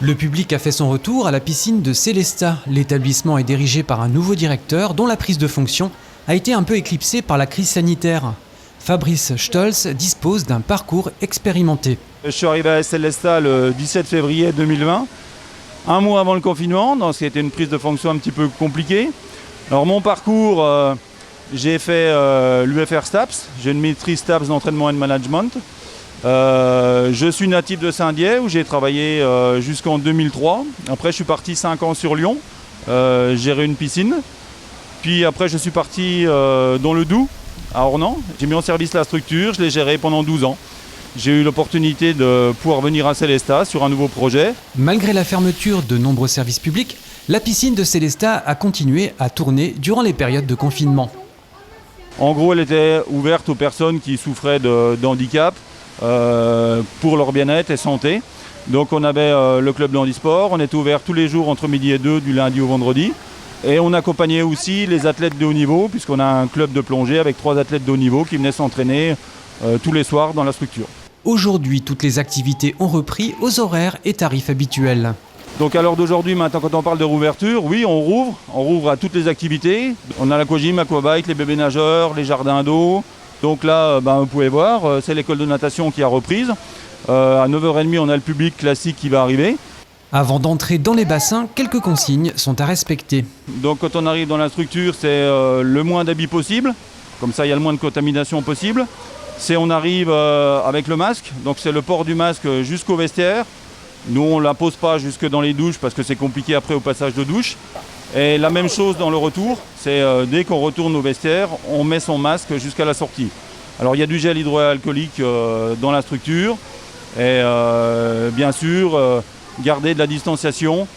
Le public a fait son retour à la piscine de Célestat. L'établissement est dirigé par un nouveau directeur dont la prise de fonction a été un peu éclipsée par la crise sanitaire. Fabrice Stolz dispose d'un parcours expérimenté. Je suis arrivé à Célestat le 17 février 2020, un mois avant le confinement, donc c'était une prise de fonction un petit peu compliquée. Alors mon parcours, j'ai fait l'UFR STAPS, j'ai une maîtrise STAPS d'entraînement et de management. Je suis natif de Saint-Dié où j'ai travaillé jusqu'en 2003. Après je suis parti 5 ans sur Lyon, gérer une piscine. Puis après je suis parti dans le Doubs, à Ornans. J'ai mis en service la structure, je l'ai gérée pendant 12 ans. J'ai eu l'opportunité de pouvoir venir à Célestat sur un nouveau projet. Malgré la fermeture de nombreux services publics, la piscine de Célestat a continué à tourner durant les périodes de confinement. En gros, elle était ouverte aux personnes qui souffraient d'handicap pour leur bien-être et santé. Donc on avait le club de handisport, on était ouvert tous les jours entre midi et 2 du lundi au vendredi. Et on accompagnait aussi les athlètes de haut niveau, puisqu'on a un club de plongée avec 3 athlètes de haut niveau qui venaient s'entraîner tous les soirs dans la structure. Aujourd'hui, toutes les activités ont repris aux horaires et tarifs habituels. Donc à l'heure d'aujourd'hui, maintenant quand on parle de rouverture, oui on rouvre à toutes les activités. On a l'aquagym, aquabike, les bébés nageurs, les jardins d'eau. Donc là, vous pouvez voir, c'est l'école de natation qui a reprise. À 9h30, on a le public classique qui va arriver. Avant d'entrer dans les bassins, quelques consignes sont à respecter. Donc quand on arrive dans la structure, c'est le moins d'habits possible. Comme ça, il y a le moins de contamination possible. On arrive avec le masque, donc c'est le port du masque jusqu'au vestiaire. Nous, on ne la pose pas jusque dans les douches parce que c'est compliqué après au passage de douche. Et la même chose dans le retour, c'est dès qu'on retourne au vestiaire, on met son masque jusqu'à la sortie. Alors il y a du gel hydroalcoolique dans la structure et bien sûr garder de la distanciation.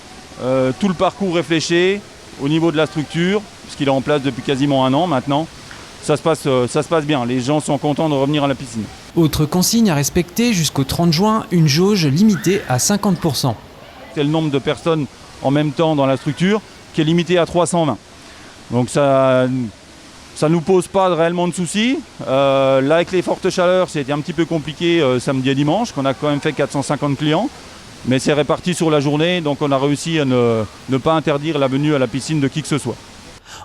Tout le parcours est fléché au niveau de la structure, puisqu'il est en place depuis quasiment 1 an maintenant. Ça se passe bien, les gens sont contents de revenir à la piscine. Autre consigne à respecter, jusqu'au 30 juin, une jauge limitée à 50%. C'est le nombre de personnes en même temps dans la structure qui est limité à 320. Donc ça ne nous pose pas réellement de soucis. Là avec les fortes chaleurs, c'était un petit peu compliqué samedi et dimanche, qu'on a quand même fait 450 clients. Mais c'est réparti sur la journée, donc on a réussi à ne pas interdire la venue à la piscine de qui que ce soit.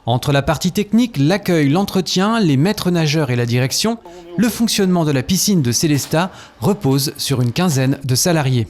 Entre la partie technique, l'accueil, l'entretien, les maîtres nageurs et la direction, le fonctionnement de la piscine de Célestat repose sur une quinzaine de salariés.